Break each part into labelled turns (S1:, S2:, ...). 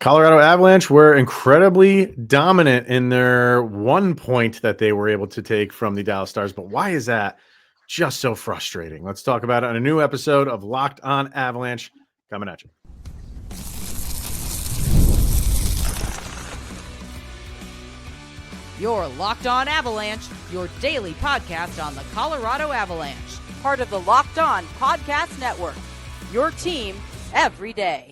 S1: Colorado Avalanche were incredibly dominant in their 1 point that they were able to take from the Dallas Stars. But why is that just so frustrating? Let's talk about it on a new episode of Locked On Avalanche coming at you.
S2: You're Locked On Avalanche, your daily podcast on the Colorado Avalanche. Part of the Locked On Podcast Network. Your team every day.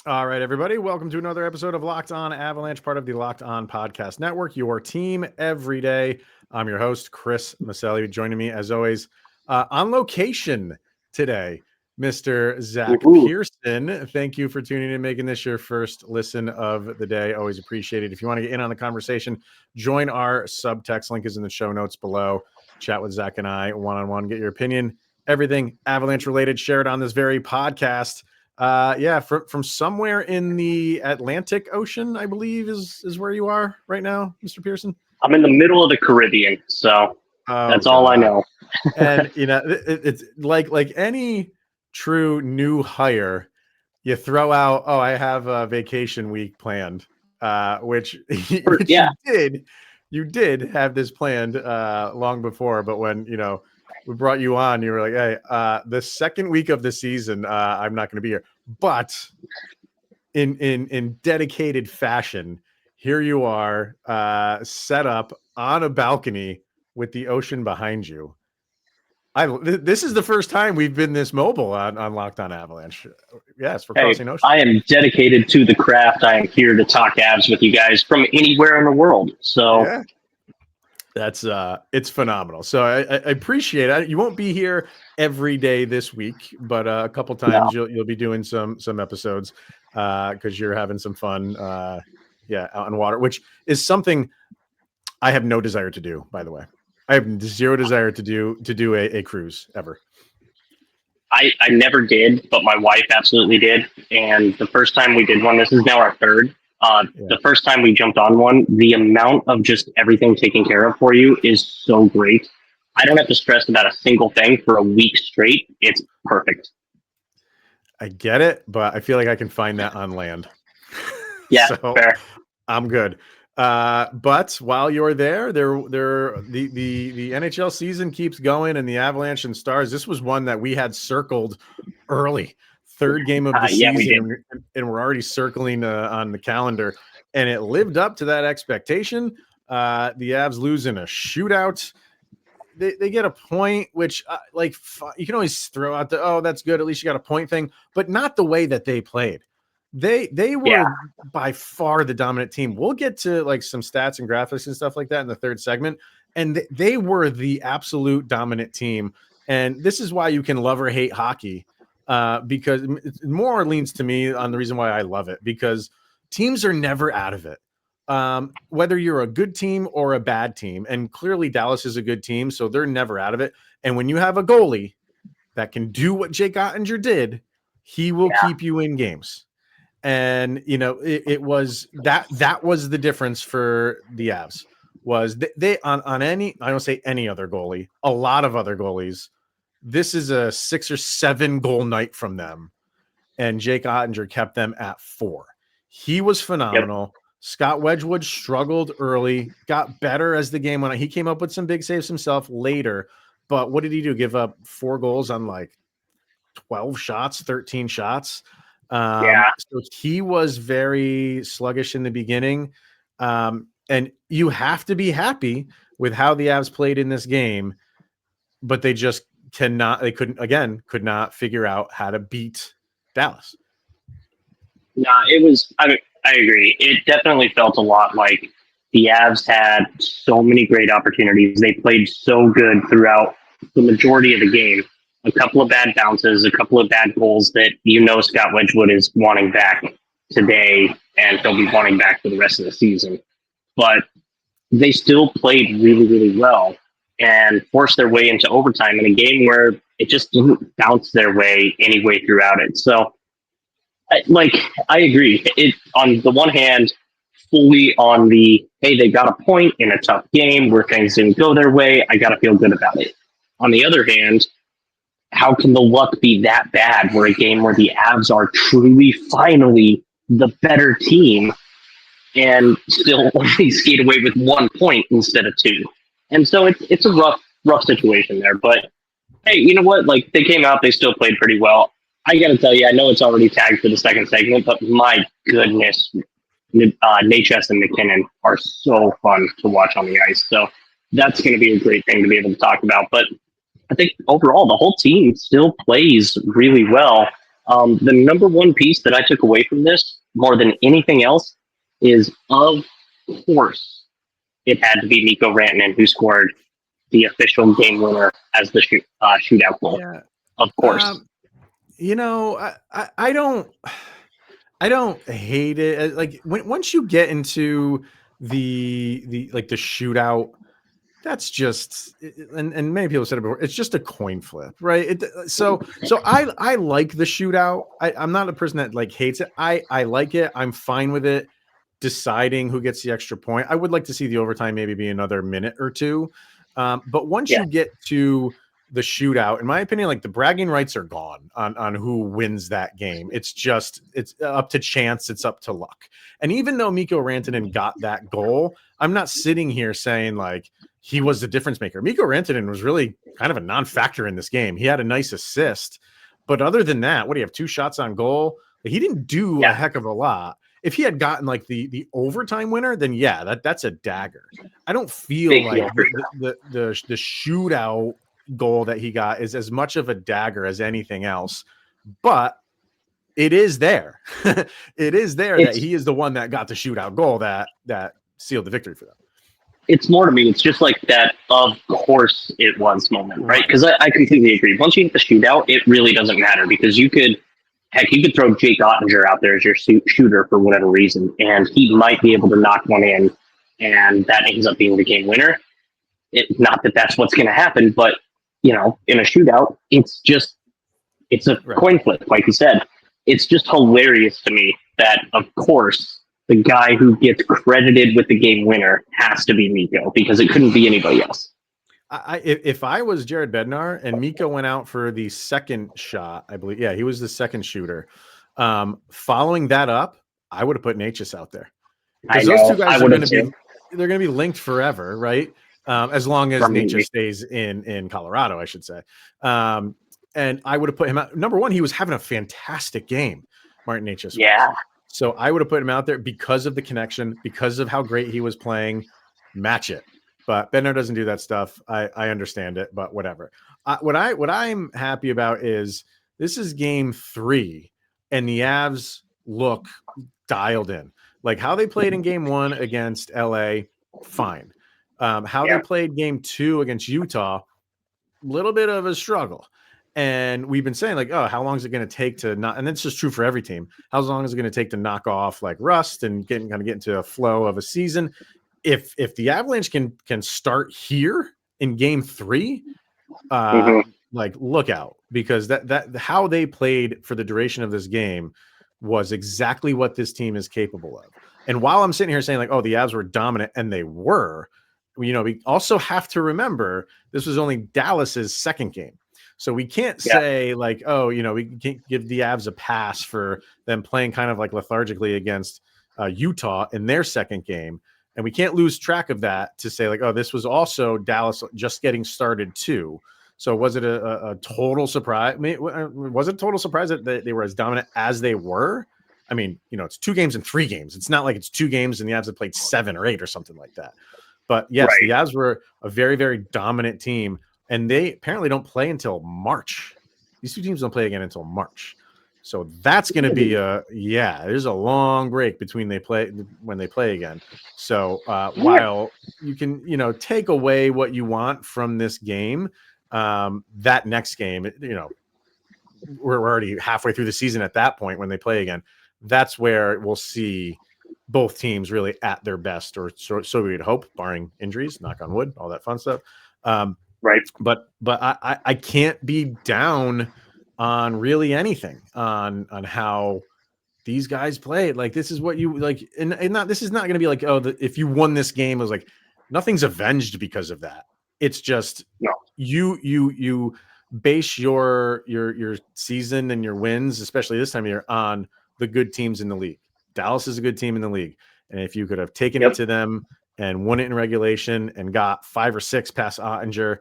S1: All right, everybody. Welcome to another episode of Locked On Avalanche, part of the Locked On Podcast Network, your team every day. I'm your host, Chris Maselli. Joining me, as always, on location today, Mr. Zach Pearson. Thank you for tuning in, making this your first listen of the day. Always appreciate it. If you want to get in on the conversation, join our subtext. Link is in the show notes below. Chat with Zach and I one-on-one. Get your opinion. Everything Avalanche related, share it on this very podcast. From somewhere in the Atlantic Ocean, I believe is where you are right now, Mr. Pearson.
S3: I'm in the middle of the Caribbean, so that's all I know.
S1: And it's like any true new hire, you throw out, I have a vacation week planned, which you did have this planned long before, but when we brought you on, you were like, hey, the second week of the season, I'm not going to be here. But in dedicated fashion, here you are, set up on a balcony with the ocean behind you. This is the first time we've been this mobile on Locked On Avalanche. Yes, for crossing ocean.
S3: I am dedicated to the craft. I am here to talk Avs with you guys from anywhere in the world. So. Yeah.
S1: That's it's phenomenal. So I appreciate it. You won't be here every day this week, but a couple times you'll be doing some episodes because you're having some fun out on water, which is something I have no desire to do, by the way. I have zero desire to do a cruise ever.
S3: I never did, but my wife absolutely did. And the first time we did one, this is now our third. The first time we jumped on one, the amount of just everything taken care of for you is so great. I don't have to stress about a single thing for a week straight. It's perfect.
S1: I get it, but I feel like I can find that on land.
S3: Yeah,
S1: so
S3: fair.
S1: I'm good. But while you're there, the NHL season keeps going, and the Avalanche and Stars. This was one that we had circled early. Third game of the season, and we're already circling on the calendar, and it lived up to that expectation. The Avs lose in a shootout. They get a point, which you can always throw out that's good. At least you got a point thing, but not the way that they played. They were by far the dominant team. We'll get to some stats and graphics and stuff like that in the third segment, and they were the absolute dominant team. And this is why you can love or hate hockey. Because it more leans to me on the reason why I love it, because teams are never out of it. Whether you're a good team or a bad team, and clearly Dallas is a good team, so they're never out of it. And when you have a goalie that can do what Jake Oettinger did, he will keep you in games. And it was that was the difference for the Avs, was they on any, I don't say any other goalie, a lot of other goalies. This is a 6 or 7 goal night from them, and Jake Oettinger kept them at 4. He was phenomenal. Yep. Scott Wedgwood struggled early, got better as the game went on. He came up with some big saves himself later, but what did he do? Give up 4 goals on 12 shots, 13 shots. So he was very sluggish in the beginning, and you have to be happy with how the Avs played in this game, but they just could not figure out how to beat Dallas.
S3: No, I agree. It definitely felt a lot like the Avs had so many great opportunities. They played so good throughout the majority of the game. A couple of bad bounces, a couple of bad goals that Scott Wedgwood is wanting back today, and he'll be wanting back for the rest of the season. But they still played really, really well and forced their way into overtime in a game where it just didn't bounce their way anyway throughout it. So, I agree. It, on the one hand, fully on the, hey, they got a point in a tough game where things didn't go their way. I got to feel good about it. On the other hand, how can the luck be that bad where a game where the Avs are truly, finally the better team and still only skate away with 1 point instead of 2. And so it's a rough situation there. But hey, you know what? Like, they came out, they still played pretty well. I got to tell you, I know it's already tagged for the second segment, but my goodness, Necas and MacKinnon are so fun to watch on the ice. So that's going to be a great thing to be able to talk about. But I think overall, the whole team still plays really well. The number one piece that I took away from this, more than anything else, is, of course, it had to be Mikko Rantanen who scored the official game winner as the shootout goal.
S1: Yeah.
S3: Of course.
S1: I don't hate it. Like, once you get into the shootout, that's just, and many people said it before, it's just a coin flip, right? So I like the shootout. I'm not a person that like hates it. I like it. I'm fine with it. Deciding who gets the extra point. I would like to see the overtime maybe be another minute or two. But once you get to the shootout, in my opinion, like, the bragging rights are gone on who wins that game. It's up to chance. It's up to luck. And even though Mikko Rantanen got that goal, I'm not sitting here saying like he was the difference maker. Mikko Rantanen was really kind of a non-factor in this game. He had a nice assist, but other than that, what do you have? 2 shots on goal. He didn't do a heck of a lot. If he had gotten like the overtime winner, then that's a dagger. I don't feel like the shootout goal that he got is as much of a dagger as anything else, but it is there. It is there that he is the one that got the shootout goal that sealed the victory for them.
S3: It's more to me, it's just like that of course it was moment, right? Because I completely agree. Once you hit the shootout, it really doesn't matter, because you could throw Jake Oettinger out there as your shooter for whatever reason, and he might be able to knock one in, and that ends up being the game winner. Not that that's what's going to happen, but, in a shootout, it's a coin flip, like you said. It's just hilarious to me that, of course, the guy who gets credited with the game winner has to be Mikko, because it couldn't be anybody else.
S1: If I was Jared Bednar and Mikko went out for the second shot, I believe, he was the second shooter. Following that up, I would have put Necas out there, because those two guys are going to be linked forever, right? As long as Necas stays in Colorado, I should say. And I would have put him out. Number one, he was having a fantastic game, Martin Necas.
S3: Yeah.
S1: So I would have put him out there because of the connection, because of how great he was playing. Match it. But Bednar doesn't do that stuff. I understand it, but whatever. What I'm happy about is this is game 3, and the Avs look dialed in. Like how they played in game 1 against LA, fine. How they played game 2 against Utah, little bit of a struggle. And we've been saying like, oh, how long is it going to take to not? And that's just true for every team. How long is it going to take to knock off like rust and get into a flow of a season? If the Avalanche can start here in game 3, like look out, because that how they played for the duration of this game was exactly what this team is capable of. And while I'm sitting here saying like, oh, the Avs were dominant, and they were, we also have to remember this was only Dallas's second game. So we can't say like, oh, we can't give the Avs a pass for them playing kind of like lethargically against Utah in their second game. And we can't lose track of that to say like, oh, this was also Dallas just getting started too. So was it a total surprise? I mean, was it a total surprise that they were as dominant as they were? I mean, it's 2 games and 3 games. It's not like it's 2 games and the Avs have played 7 or 8 or something like that. But yes, the Avs were a very, very dominant team, and they apparently don't play until March. These 2 teams don't play again until March. So that's going to be there's a long break between when they play again. So while you can, take away what you want from this game, that next game, we're already halfway through the season at that point when they play again. That's where we'll see both teams really at their best, or so we would hope, barring injuries, knock on wood, all that fun stuff. But I can't be down on really anything on how these guys played. Like, this is what you like, and this is not going to be like, oh, if you won this game, it was like nothing's avenged because of that. It's just you base your season and your wins, especially this time of year, on the good teams in the league. Dallas is a good team in the league. And if you could have taken it to them and won it in regulation and got 5 or 6 past Oettinger,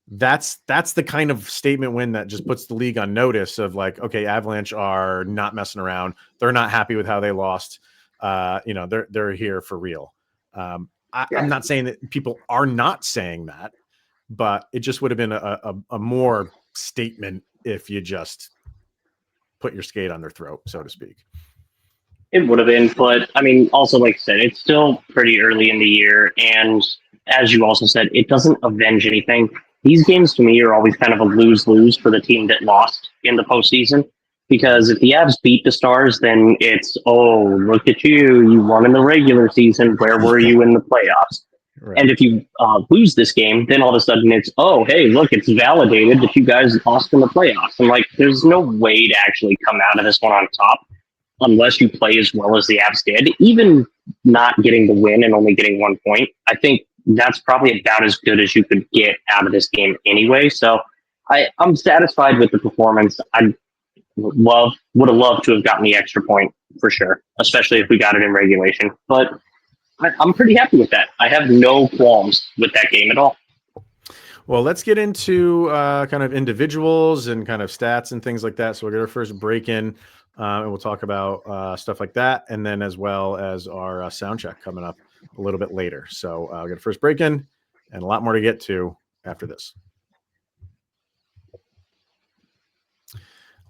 S1: that's the kind of statement win that just puts the league on notice of like, okay, Avalanche are not messing around. They're not happy with how they lost. They're here for real. I'm not saying that people are not saying that, but it just would have been a more statement if you just put your skate on their throat, so to speak.
S3: It would have been, but I mean, also, like I said, it's still pretty early in the year. And as you also said, it doesn't avenge anything. These games to me are always kind of a lose-lose for the team that lost in the postseason. Because if the Avs beat the Stars, then it's, oh, look at you. You won in the regular season. Where were you in the playoffs? Right. And if you lose this game, then all of a sudden it's, oh, hey, look, it's validated that you guys lost in the playoffs. And like, there's no way to actually come out of this one on top unless you play as well as the Avs did. Even not getting the win and only getting 1 point, I think that's probably about as good as you could get out of this game anyway. So I'm satisfied with the performance. I would have loved to have gotten the extra point for sure, especially if we got it in regulation. But I'm pretty happy with that. I have no qualms with that game at all.
S1: Well, let's get into kind of individuals and kind of stats and things like that. So we'll get our first break in, and we'll talk about stuff like that, and then as well as our sound check coming up a little bit later. So we'll get a first break in and a lot more to get to after this.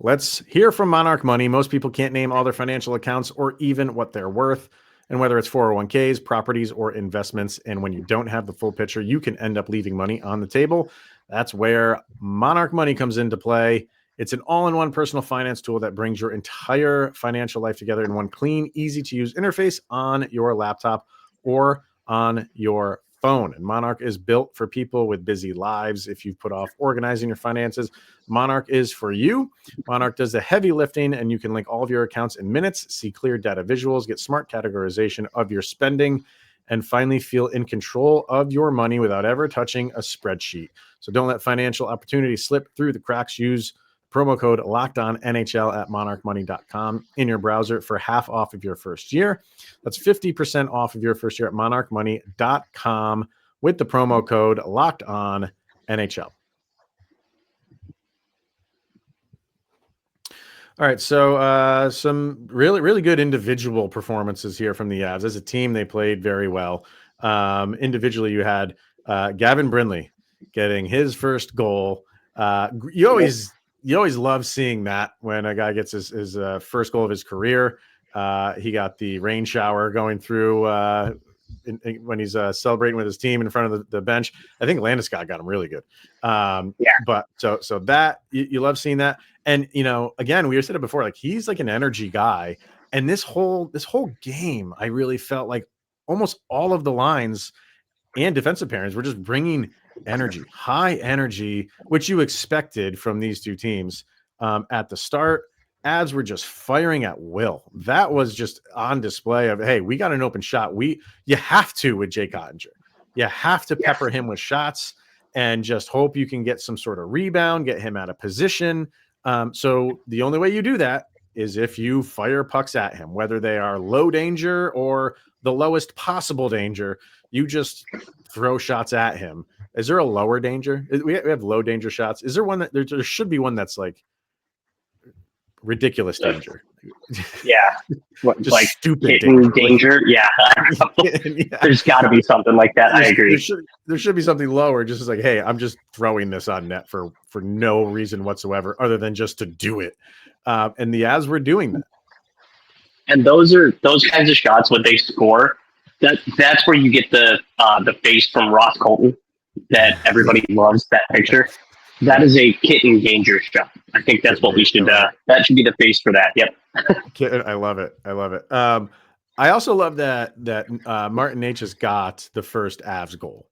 S1: Let's hear from Monarch Money. Most people can't name all their financial accounts or even what they're worth. And whether it's 401ks, properties, or investments, and when you don't have the full picture, you can end up leaving money on the table. That's where Monarch Money comes into play. It's an all-in-one personal finance tool that brings your entire financial life together in one clean, easy-to-use interface on your laptop or on your phone. And Monarch is built for people with busy lives. If you've put off organizing your finances, Monarch is for you. Monarch does the heavy lifting, and you can link all of your accounts in minutes, see clear data visuals, get smart categorization of your spending, and finally feel in control of your money without ever touching a spreadsheet. So don't let financial opportunities slip through the cracks. Use promo code LOCKEDONNHL at monarchmoney.com in your browser for half off of your first year. That's 50% off of your first year at monarchmoney.com with the promo code LOCKEDONNHL. All right, so some really, really good individual performances here from the Avs. As a team, they played very well. Individually, you had Gavin Brinley getting his first goal. You always love seeing that when a guy gets his first goal of his career. He got the rain shower going through when he's celebrating with his team in front of the bench. I think Landeskog got him really good. But so that you love seeing that. And, again, we said it before, like he's like an energy guy. And this whole game, I really felt like almost all of the lines and defensive pairings were just bringing energy, high energy, which you expected from these two teams at the start. Avs were just firing at will. That was just on display of, hey, we got an open shot. You have to with Jake Oettinger. You have to pepper him with shots and just hope you can get some sort of rebound, get him out of position. So the only way you do that is if you fire pucks at him, whether they are low danger or the lowest possible danger. You just throw shots at him. Is there a lower danger? We have low danger shots. Is there one that there should be one that's like ridiculous danger?
S3: Yeah.
S1: Just like stupid
S3: danger. Yeah. There's got to be something like that. I agree.
S1: There should be something lower. Just like, hey, I'm just throwing this on net for no reason whatsoever other than just to do it. And the Avs were doing that.
S3: And those kinds of shots when they score, that's where you get the face from Ross Colton that everybody loves, that picture. That is a kitten danger shot. I think that's what we should that should be the face for that. Yep.
S1: I love it. I also love that Martin Necas got the first Avs goal.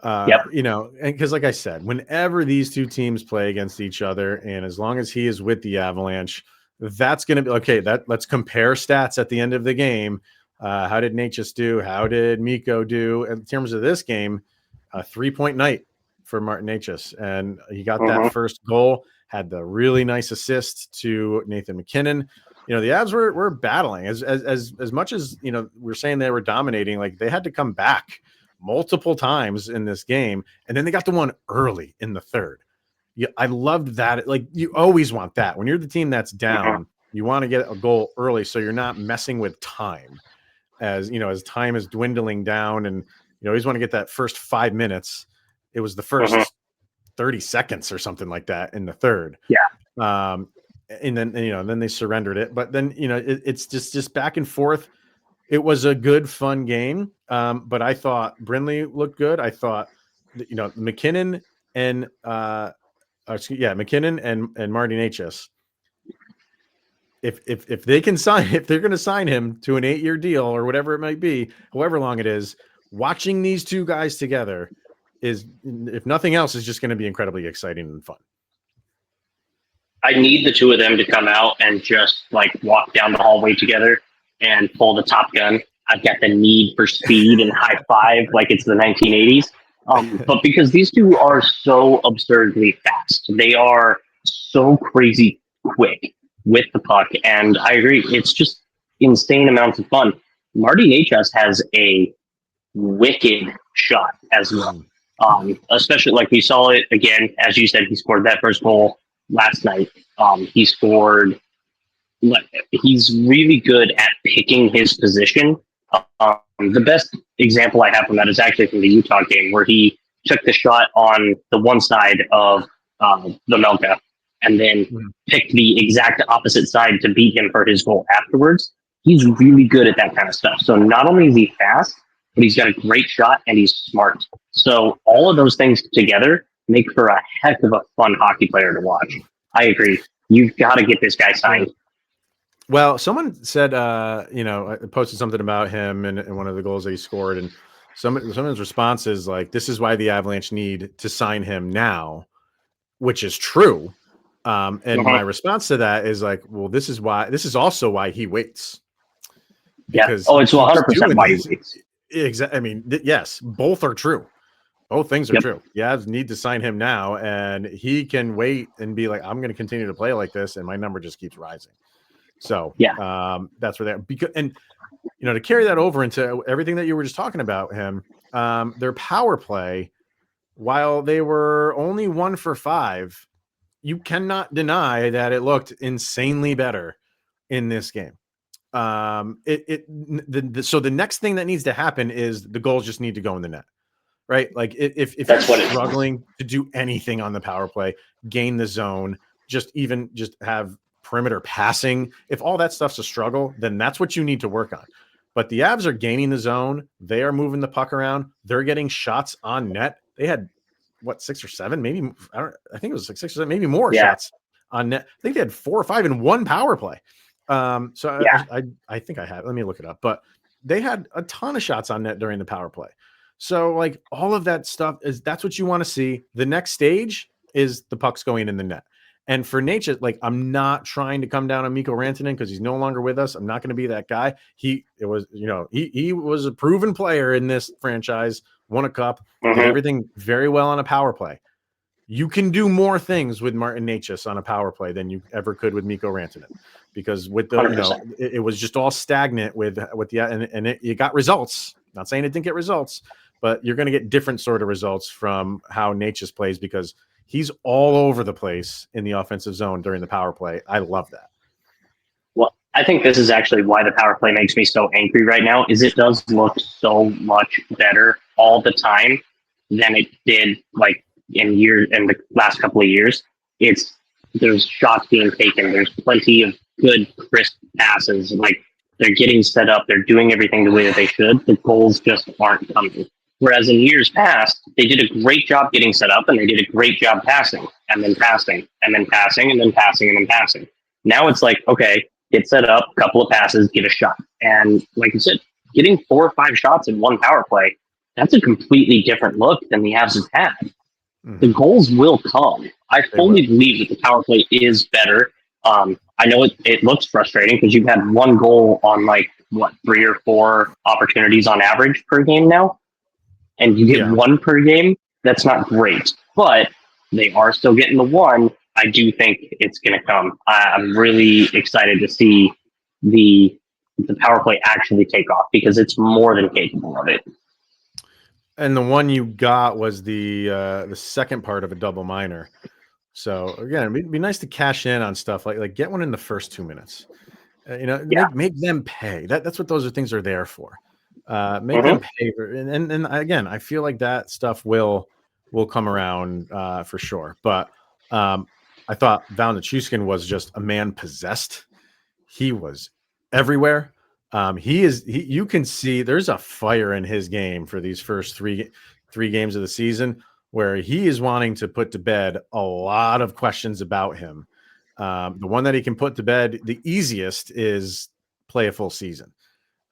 S1: And because like I said, whenever these two teams play against each other, and as long as he is with the Avalanche, that's going to be okay. Let's compare stats at the end of the game. How did Necas do? How did Mikko do? In terms of this game, a 3-point night for Martin Necas, and he got that first goal, had the really nice assist to Nathan MacKinnon. the Avs were battling as much as, we're saying they were dominating, like they had to come back multiple times in this game. And then they got the one early in the third. Yeah, I loved that. Like, you always want that when you're the team that's down. You want to get a goal early so you're not messing with time as time is dwindling down, and you always want to get that first 5 minutes. It was the first 30 seconds or something like that in the third.
S3: Yeah.
S1: And then they surrendered it, but then it's just back and forth. It was a good, fun game. But I thought Brinley looked good. I thought MacKinnon and MacKinnon and Martin Necas. If they can if they're going to sign him to an 8-year deal or whatever it might be, however long it is, watching these two guys together is, if nothing else, is just going to be incredibly exciting and fun.
S3: I need the two of them to come out and just like walk down the hallway together and pull the Top Gun. I've got the need for speed and high five like it's the 1980s. But because these two are so absurdly fast, they are so crazy quick with the puck. And I agree, it's just insane amounts of fun. Marty Necas has a wicked shot as well. Especially like we saw it again, as you said, he scored that first goal last night. He's really good at picking his position. The best example I have from that is actually from the Utah game, where he took the shot on the one side of the Melka and then picked the exact opposite side to beat him for his goal afterwards. He's really good at that kind of stuff. So not only is he fast, but he's got a great shot and he's smart. So all of those things together make for a heck of a fun hockey player to watch. I agree. You've got to get this guy signed.
S1: Well, someone said, I posted something about him and one of the goals that he scored, and someone's response is like, "This is why the Avalanche need to sign him now," which is true. And my response to that is like, well, this is also why he waits.
S3: Because it's 100% why he waits.
S1: Exactly. I mean, yes, both are true. Both things are true. The Avs need to sign him now, and he can wait and be like, I'm going to continue to play like this, and my number just keeps rising. So that's where they're, because, and to carry that over into everything that you were just talking about him, their power play, while they were only 1 for 5, you cannot deny that it looked insanely better in this game. So the next thing that needs to happen is the goals just need to go in the net, right? Like if you're struggling to do anything on the power play, gain the zone, just have perimeter passing, if all that stuff's a struggle, then that's what you need to work on. But the Avs are gaining the zone. They are moving the puck around. They're getting shots on net. They had 6 or 7, maybe. I think it was like 6 or 7, maybe more shots on net. I think they had 4 or 5 in one power play. I think I had. Let me look it up. But they had a ton of shots on net during the power play. So like all of that stuff that's what you want to see. The next stage is the pucks going in the net. And for Necas, like, I'm not trying to come down on Mikko Rantanen because he's no longer with us. I'm not going to be that guy. He was a proven player in this franchise, won a cup, did everything very well on a power play. You can do more things with Martin Necas on a power play than you ever could with Mikko Rantanen, because with the it was just all stagnant with it got results. Not saying it didn't get results, but you're going to get different sort of results from how Necas plays, because he's all over the place in the offensive zone during the power play. I love that.
S3: Well, I think this is actually why the power play makes me so angry right now, is it does look so much better all the time than it did like in the last couple of years. There's shots being taken. There's plenty of good, crisp passes. Like, they're getting set up. They're doing everything the way that they should. The goals just aren't coming. Whereas in years past, they did a great job getting set up, and they did a great job passing, and then passing, and then passing, and then passing, and then passing. Now it's like, okay, get set up, couple of passes, get a shot. And like you said, getting 4 or 5 shots in one power play, that's a completely different look than the Avs have had. The goals will come. I fully believe that the power play is better. I know it looks frustrating because you've had 1 goal on 3 or 4 opportunities on average per game now. And you get 1 per game, that's not great. But they are still getting the 1. I do think it's going to come. I'm really excited to see the power play actually take off, because it's more than capable of it.
S1: And the one you got was the second part of a double minor. So again, it'd be nice to cash in on stuff like get one in the first 2 minutes. Make them pay. That's what those things are there for. Make them pay for, and again, I feel like that stuff will come around for sure. But I thought Valeri Nichushkin was just a man possessed. He was everywhere. You can see there's a fire in his game for these first three games of the season, where he is wanting to put to bed a lot of questions about him. The one that he can put to bed the easiest is play a full season.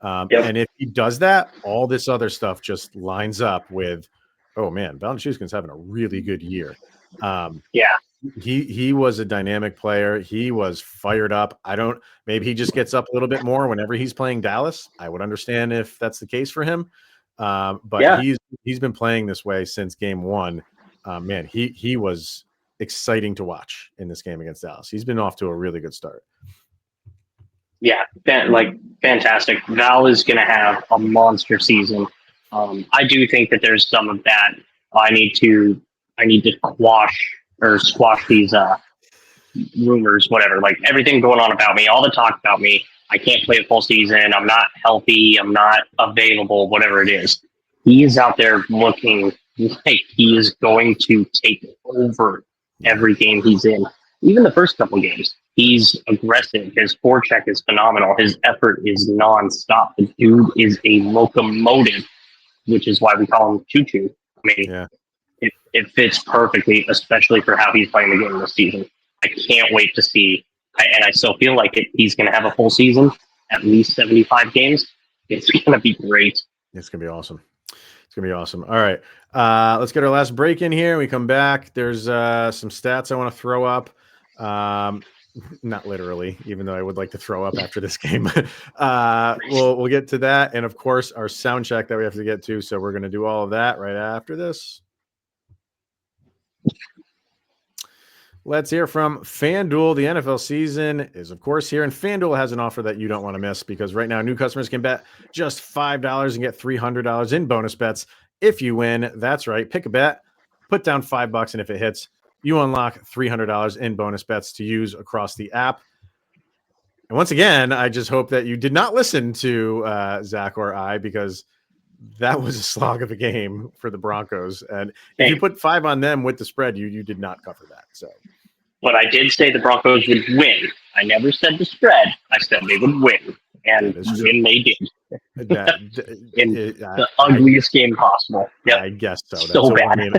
S1: And if he does that, all this other stuff just lines up with, oh man, Valeri Nichushkin's having a really good year. He was a dynamic player. He was fired up. Maybe he just gets up a little bit more whenever he's playing Dallas. I would understand if that's the case for him. But he's been playing this way since game one. Man, he was exciting to watch in this game against Dallas. He's been off to a really good start.
S3: Yeah, fantastic. Val is going to have a monster season. I do think that there's some of that. I need to squash these rumors, whatever. Like everything going on about me, all the talk about me. I can't play a full season. I'm not healthy. I'm not available. Whatever it is, he is out there looking like he is going to take over every game he's in. Even the first couple games, he's aggressive. His forecheck is phenomenal. His effort is nonstop. The dude is a locomotive, which is why we call him Choo Choo. I mean, it fits perfectly, especially for how he's playing the game this season. I can't wait to see, and I still feel like he's going to have a full season, at least 75 games. It's going to be great.
S1: It's going to be awesome. It's going to be awesome. All right. Let's get our last break in here. We come back. There's some stats I want to throw up. Not literally, even though I would like to throw up after this game. We'll get to that. And of course, our sound check that we have to get to. So we're going to do all of that right after this. Let's hear from FanDuel. The NFL season is, of course, here, and FanDuel has an offer that you don't want to miss, because right now new customers can bet just $5 and get $300 in bonus bets if you win. That's right. Pick a bet, put down $5, and if it hits, you unlock $300 in bonus bets to use across the app. And once again, I just hope that you did not listen to Zach or I, because that was a slog of a game for the Broncos. And if you put 5 on them with the spread, you did not cover that. So,
S3: but I did say the Broncos would win. I never said the spread. I said they would win, and they did. In the ugliest game possible. Yep.
S1: I guess so. That's
S3: so bad.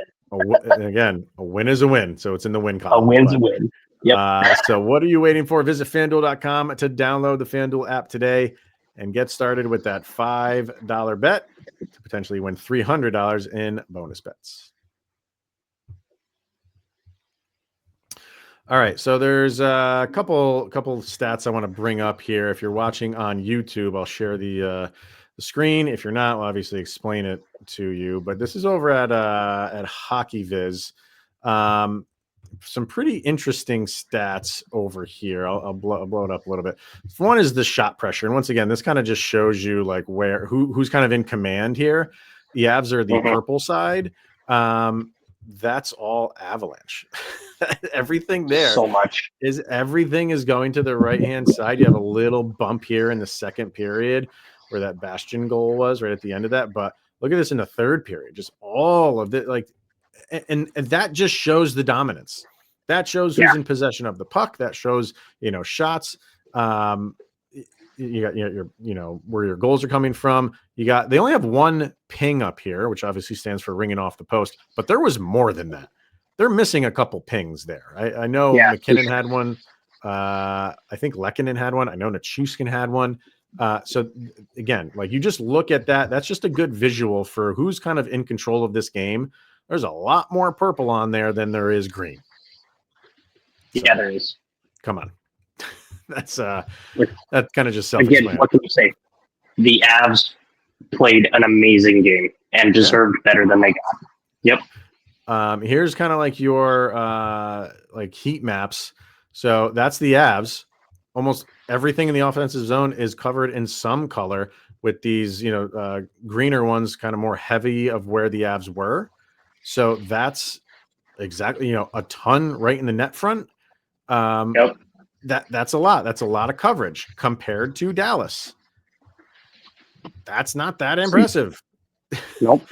S1: Again, a win is a win, so it's in the win column.
S3: A win's a win. Yep.
S1: So what are you waiting for? Visit FanDuel.com to download the FanDuel app today and get started with that $5 bet to potentially win $300 in bonus bets. All right, so there's a couple stats I want to bring up here. If you're watching on YouTube, I'll share the screen. If you're not, I'll obviously explain it to you. But this is over at Hockey Viz. Some pretty interesting stats over here. I'll blow it up a little bit. One is the shot pressure, and once again, this kind of just shows you like who's kind of in command here. The Avs are the purple side. That's all Avalanche. Everything there everything is going to the right hand side. You have a little bump here in the second period where that Bastion goal was right at the end of that. But look at this in the third period, just all of it, and that just shows the dominance. That shows who's in possession of the puck. That shows, shots. You got your where your goals are coming from. They only have one ping up here, which obviously stands for ringing off the post, but there was more than that. They're missing a couple pings there. I know MacKinnon had one. I think Lehkonen had one. I know Nichushkin had one. So again, you just look at that. That's just a good visual for who's kind of in control of this game. There's a lot more purple on there than there is green. So,
S3: yeah, there is.
S1: Come on. That's kind of just self-explanatory.
S3: Again, what can you say? The Avs played an amazing game and deserved better than they got. Yep.
S1: Here's kind of like your heat maps. So that's the Avs. almost everything in the offensive zone is covered in some color, with these, greener ones kind of more heavy of where the Avs were. So that's exactly, a ton right in the net front.
S3: Yep.
S1: That's a lot. That's a lot of coverage compared to Dallas. That's not that impressive.
S3: Nope.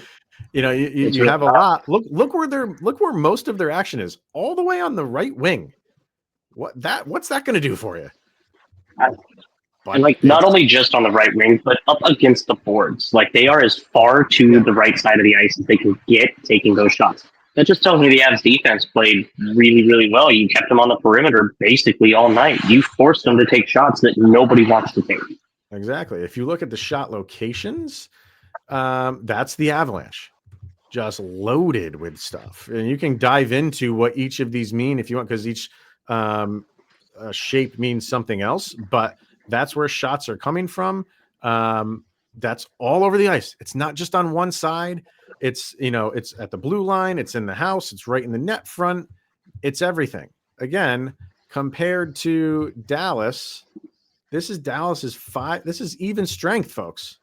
S1: You have a lot. Look where most of their action is, all the way on the right wing. What's that going to do for you?
S3: And not only just on the right wing, but up against the boards. Like, they are as far to the right side of the ice as they can get taking those shots. That just tells me the Avs defense played really, really well. You kept them on the perimeter basically all night. You forced them to take shots that nobody wants to take.
S1: Exactly. If you look at the shot locations, that's the Avalanche, just loaded with stuff. And you can dive into what each of these mean if you want, because each shape means something else. But that's where shots are coming from. That's all over the ice. It's not just on one side. It's at the blue line. It's in the house. It's right in the net front. It's everything. Again, compared to Dallas, this is Dallas's 5. This is even strength, folks.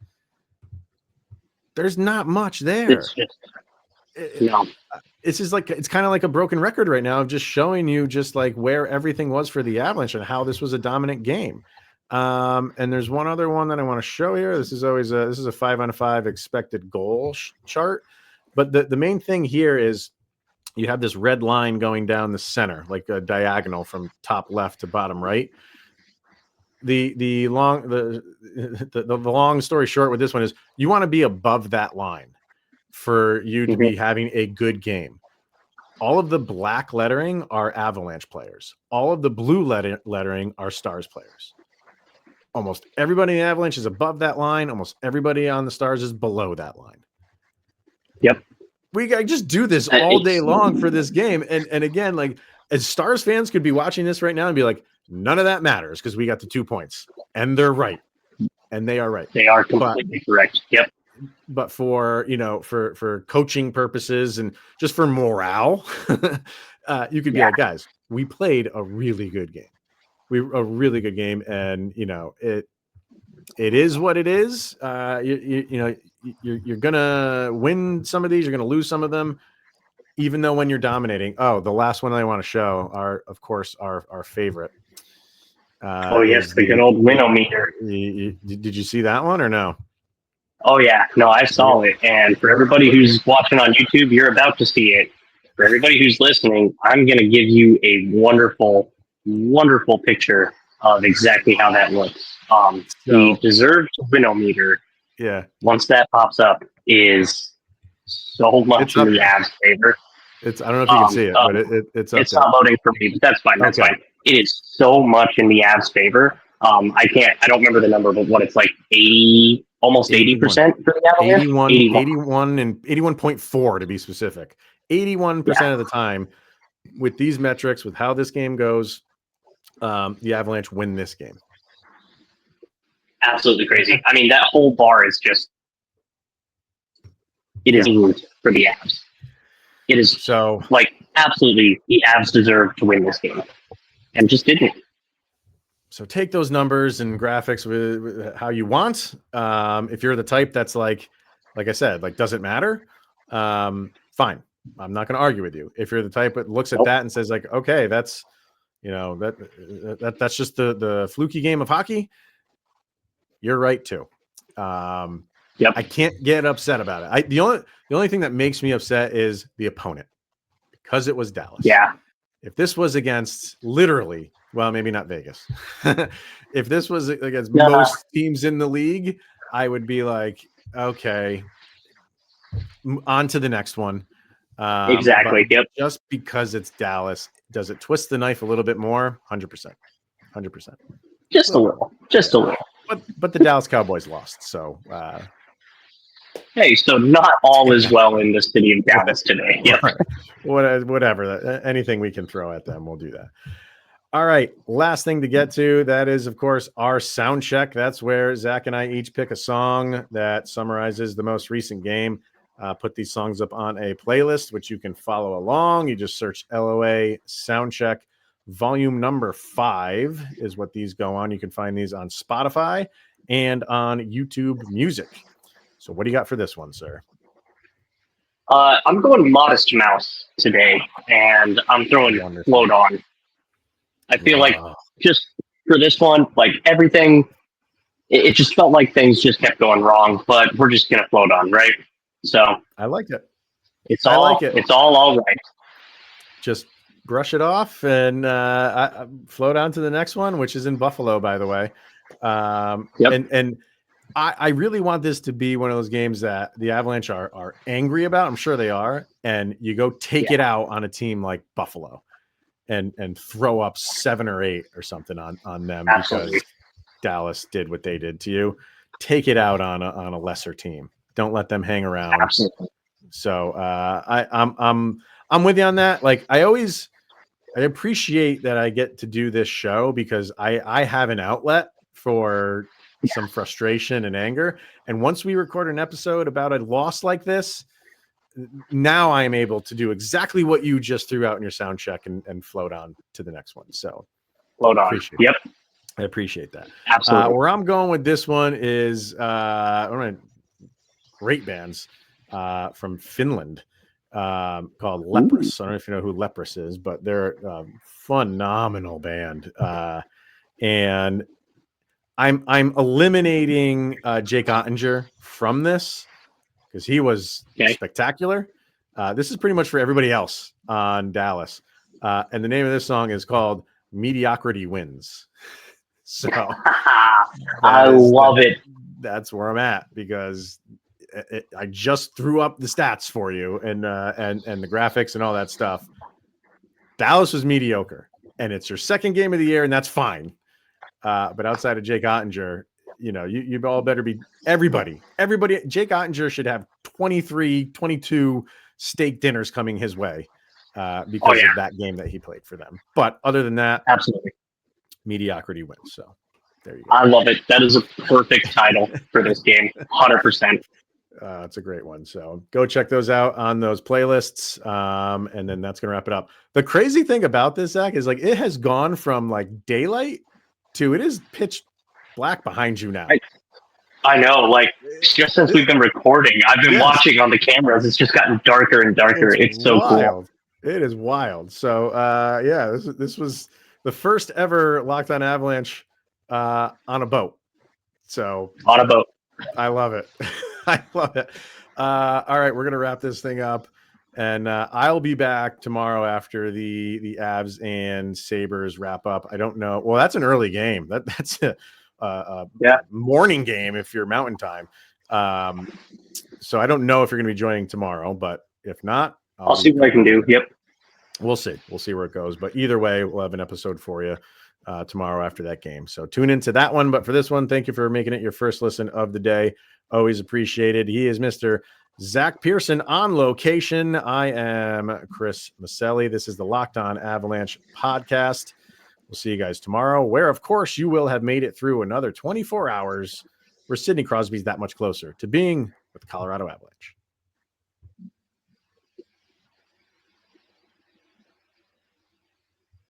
S1: There's not much there.
S3: It's just, no.
S1: It's kind of like a broken record right now of just showing you just like where everything was for the Avalanche and how this was a dominant game. And there's one other one that I want to show here. This is always a 5-on-5 expected goal chart. But the main thing here is you have this red line going down the center, like a diagonal from top left to bottom right. The long story short with this one is you want to be above that line for you to be having a good game. All of the black lettering are Avalanche players. All of the blue lettering are Stars players. Almost everybody in the Avalanche is above that line. Almost everybody on the Stars is below that line.
S3: Yep.
S1: We got just do this all day long for this game. And again, like, as Stars fans could be watching this right now and be like, none of that matters because we got the 2 points. And they're right. And they are right.
S3: They are completely correct. Yep.
S1: But for, for coaching purposes and just for morale, you could be like, guys, we played a really good game. A really good game. And, it is what it is. You're going to win some of these. You're going to lose some of them, even though when you're dominating. Oh, the last one I want to show are, of course, our favorite.
S3: The good old winometer.
S1: Did you see that one or no?
S3: Oh, yeah. No, I saw it. And for everybody who's watching on YouTube, you're about to see it. For everybody who's listening, I'm going to give you a wonderful, wonderful picture of exactly how that looks. The deserved winometer, once that pops up, is so much in the Avs' favor.
S1: I don't know if you can see it, but it's up
S3: It's not loading for me, but that's fine. That's fine. It is so much in the Avs' favor. I don't remember the number, but what it's like 80, almost 80% for the Avalanche?
S1: 81 and 81.4 to be specific. 81% of the time with these metrics, with how this game goes, the Avalanche win this game.
S3: Absolutely crazy. I mean, that whole bar is just, it is for the Avs. It is
S1: so
S3: absolutely the Avs deserve to win this game and just didn't.
S1: So take those numbers and graphics with how you want. If you're the type that's like I said, does it matter? Fine. I'm not going to argue with you. If you're the type that looks at that and says okay, that's, that's just the fluky game of hockey. You're right too. I can't get upset about it. The only thing that makes me upset is the opponent, because it was Dallas.
S3: Yeah.
S1: If this was against literally, well, maybe not Vegas. If this was against most teams in the league, I would be like, okay, on to the next one.
S3: Exactly. Yep.
S1: Just because it's Dallas, does it twist the knife a little bit more? 100%. 100%.
S3: Just a little.
S1: But the Dallas Cowboys lost, so.
S3: Hey, so not all is well in the city of Dallas today. Yep.
S1: Whatever. Anything we can throw at them, we'll do that. All right. Last thing to get to, that is, of course, our sound check. That's where Zach and I each pick a song that summarizes the most recent game. Put these songs up on a playlist, which you can follow along. You just search LOA Soundcheck Volume number 5 is what these go on. You can find these on Spotify and on YouTube Music. So what do you got for this one, sir?
S3: I'm going Modest Mouse today, and I'm throwing
S1: Wonderful.
S3: Float On. I feel like just for this one, like everything, it just felt like things just kept going wrong, but we're just going to float on, right? So
S1: I like it.
S3: It's all right.
S1: Just brush it off and I float on to the next one, which is in Buffalo, by the way.
S3: Yep.
S1: And I really want this to be one of those games that the Avalanche are angry about. I'm sure they are. And you go take it out on a team like Buffalo and throw up 7 or 8 or something on them.
S3: Absolutely.
S1: Because Dallas did what they did to you. Take it out on a lesser team. Don't let them hang around.
S3: Absolutely.
S1: So I'm with you on that. Like I appreciate that I get to do this show because I have an outlet for some frustration and anger. And once we record an episode about a loss like this, now I am able to do exactly what you just threw out in your sound check and float on to the next one. So
S3: float on. Yep.
S1: I appreciate that.
S3: Absolutely.
S1: Where I'm going with this one is great bands from Finland called Leprous. I don't know if you know who Leprous is, but they're a phenomenal band. And I'm eliminating Jake Oettinger from this because he was spectacular. This is pretty much for everybody else on Dallas. And the name of this song is called Mediocrity Wins. So
S3: I love it.
S1: That's where I'm at because I just threw up the stats for you and the graphics and all that stuff. Dallas was mediocre, and it's your second game of the year, and that's fine. But outside of Jake Oettinger, you all better be everybody. Jake Oettinger should have 23, 22 steak dinners coming his way because of that game that he played for them. But other than that,
S3: absolutely,
S1: mediocrity wins. So there you go.
S3: I love it. That is a perfect title for this game. 100%.
S1: It's a great one. So go check those out on those playlists. And then that's going to wrap it up. The crazy thing about this, Zach, is like it has gone from like daylight to it is pitch black behind you now.
S3: I know. Like just since we've been recording, I've been watching on the cameras. It's just gotten darker and darker. It's so
S1: wild.
S3: Cool.
S1: It is wild. So this was the first ever Locked On Avalanche on a boat. So
S3: on a boat.
S1: I love it. I love it. All right, we're gonna wrap this thing up, and I'll be back tomorrow after the Avs and Sabres wrap up. I don't know. Well, that's an early game. That's a morning game if you're Mountain Time. So I don't know if you're gonna be joining tomorrow, but if not,
S3: I'll see what I can do. Yep.
S1: We'll see. We'll see where it goes. But either way, we'll have an episode for you tomorrow after that game. So tune into that one. But for this one, thank you for making it your first listen of the day. Always appreciated. He is Mr. Zach Pearson on location. I am Chris Maselli. This is the Locked On Avalanche podcast. We'll see you guys tomorrow, where, of course, you will have made it through another 24 hours where Sidney Crosby's that much closer to being with the Colorado Avalanche.